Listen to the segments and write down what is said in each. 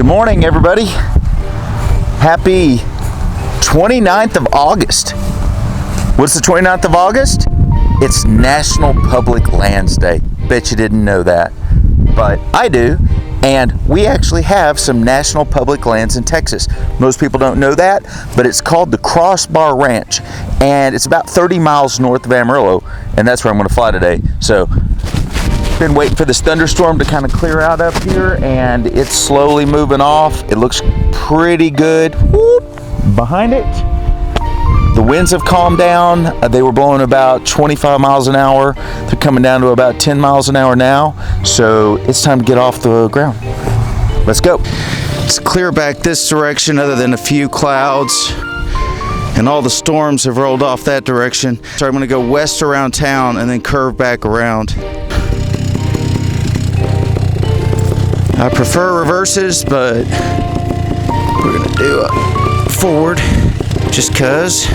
Good morning, everybody. Happy 29th of August. What's the 29th of August? It's National Public Lands Day. Bet you didn't know that, but I do. And we actually have some national public lands in Texas. Most people don't know that, but it's called the CrossBar Ranch, and it's about 30 miles north of Amarillo, and that's where I'm going to fly today. So, been waiting for this thunderstorm to kind of clear out up here, and it's slowly moving off. It looks pretty good. Whoop. Behind it, the winds have calmed down. They were blowing about 25 miles an hour. They're coming down to about 10 miles an hour now. So it's time to get off the ground. Let's go. It's clear back this direction other than a few clouds. And all the storms have rolled off that direction. So I'm going to go west around town and then curve back around. I prefer reverses, but we're going to do a forward just cause.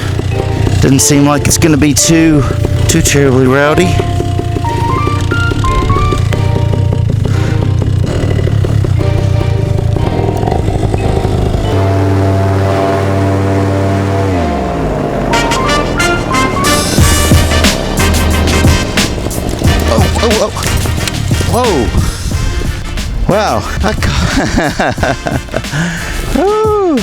Doesn't seem like it's going to be too terribly rowdy. Whoa. Wow. Woo.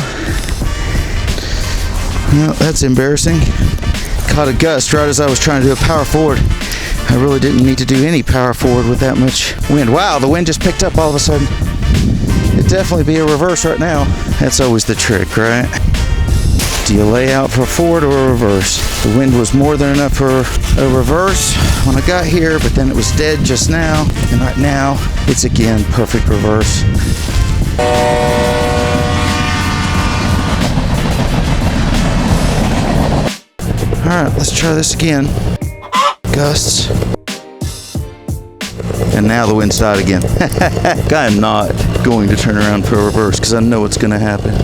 Well, that's embarrassing. Caught a gust right as I was trying to do a power forward. I really didn't need to do any power forward with that much wind. Wow, the wind just picked up all of a sudden. It'd definitely be a reverse right now. That's always the trick, right? Do you lay out for a forward or a reverse? The wind was more than enough for a reverse when I got here, but then it was dead just now. And right now, it's again perfect reverse. Alright, let's try this again. Gusts. And now the wind's died again. I'm not going to turn around for a reverse because I know what's going to happen.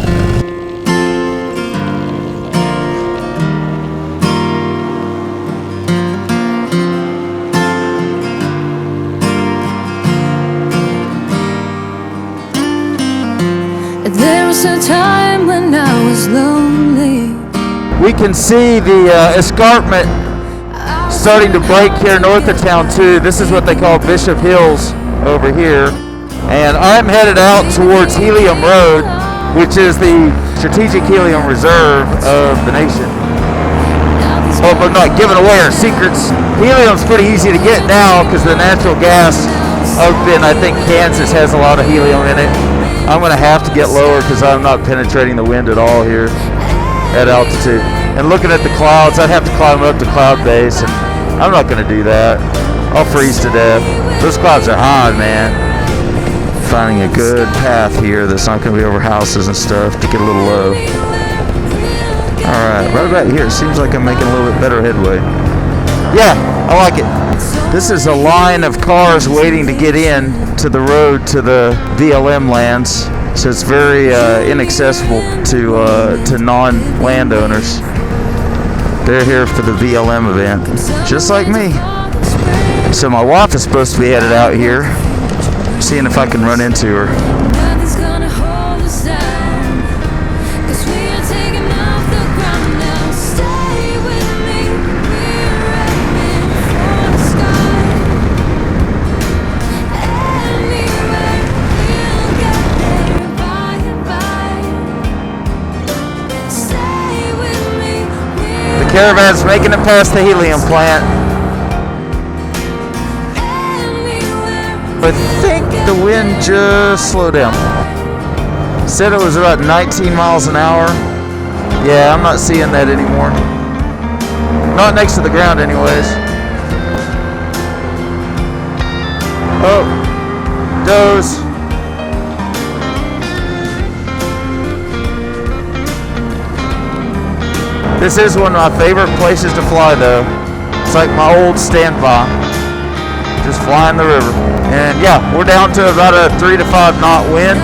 There was a time when I was lonely. We can see the escarpment starting to break here north of town too. This is what they call Bishop Hills over here. And I'm headed out towards Helium Road, which is the strategic helium reserve of the nation. Hope I'm not giving away our secrets. Helium's pretty easy to get now because the natural gas up in, I think, Kansas has a lot of helium in it. I'm going to have to get lower because I'm not penetrating the wind at all here at altitude. And looking at the clouds, I'd have to climb up to cloud base, and I'm not going to do that. I'll freeze to death. Those clouds are high, man. Finding a good path here that's not going to be over houses and stuff to get a little low. Alright, right about here. Seems like I'm making a little bit better headway. Yeah, I like it. This is a line of cars waiting to get in to the road to the BLM lands. So it's very inaccessible to non-landowners. They're here for the BLM event, just like me. So my wife is supposed to be headed out here, seeing if I can run into her. Caravan's making it past the helium plant. But I think the wind just slowed down. Said it was about 19 miles an hour. Yeah, I'm not seeing that anymore. Not next to the ground anyways. Oh, doze. This is one of my favorite places to fly though. It's like my old standby. Just flying the river. And yeah, we're down to about a 3 to 5 knot wind.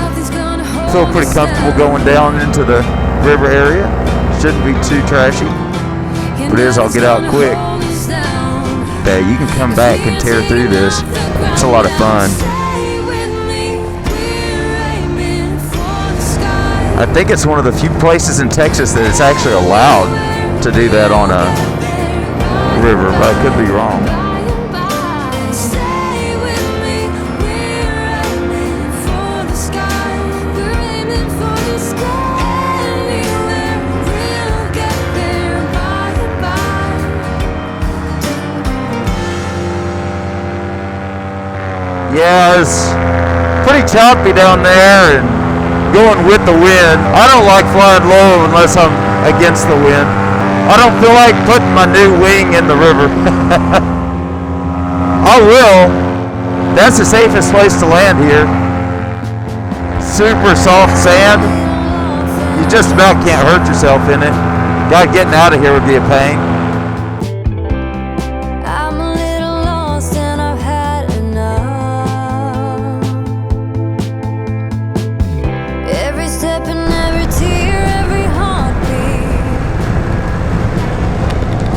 Feel pretty comfortable going down into the river area. Shouldn't be too trashy. If it is, I'll get out quick. Bet you can come back and tear through this. It's a lot of fun. I think it's one of the few places in Texas that it's actually allowed to do that on a river, but I could be wrong. Yeah, it's pretty choppy down there and going with the wind. I don't like flying low unless I'm against the wind. I don't feel like putting my new wing in the river. I will. That's the safest place to land here. Super soft sand. You just about can't hurt yourself in it. God, getting out of here would be a pain.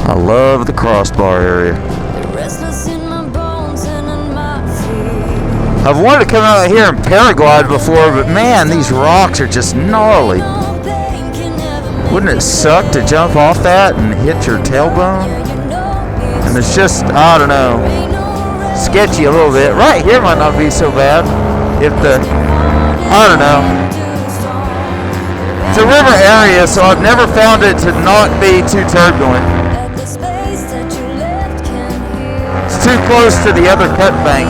I love the CrossBar area. I've wanted to come out here and paraglide before, but man, these rocks are just gnarly. Wouldn't it suck to jump off that and hit your tailbone? And it's just, I don't know, sketchy a little bit. Right here might not be so bad. I don't know. It's a river area, so I've never found it to not be too turbulent. It's too close to the other cut bank.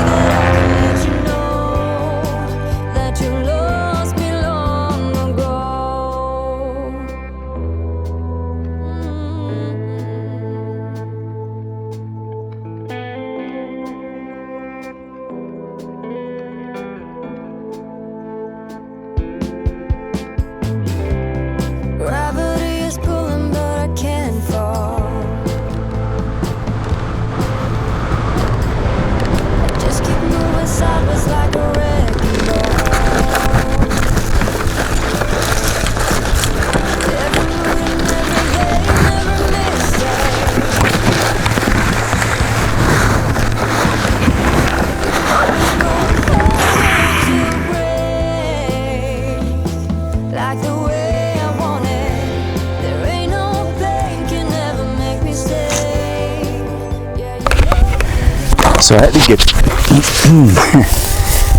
So I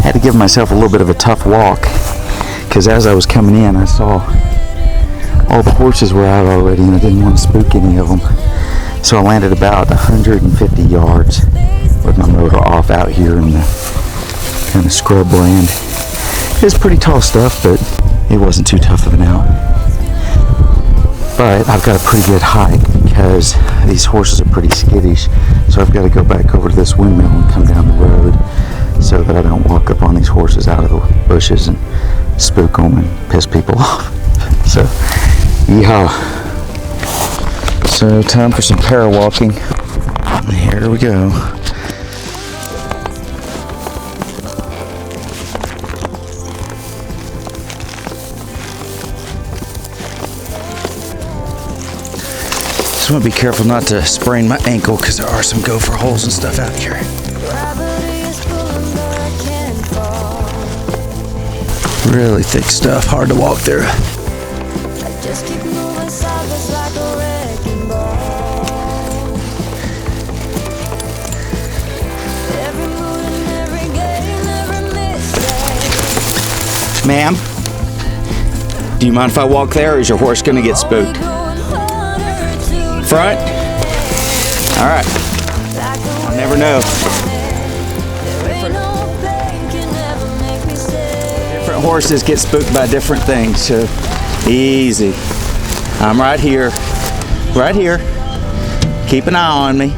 had to give myself a little bit of a tough walk, because as I was coming in, I saw all the horses were out already, and I didn't want to spook any of them. So I landed about 150 yards with my motor off out here in the kind of scrub land. It's pretty tall stuff, but it wasn't too tough of an out. But I've got a pretty good hike because these horses are pretty skittish. So I've got to go back over to this windmill and come down the road so that I don't walk up on these horses out of the bushes and spook them and piss people off. So, yeehaw. So time for some para walking. Here we go. Just want to be careful not to sprain my ankle because there are some gopher holes and stuff out here. Really thick stuff, hard to walk through. Ma'am, do you mind if I walk there, or is your horse going to get spooked? Front? All right. I never know. Different horses get spooked by different things, so easy. I'm right here. Right here. Keep an eye on me.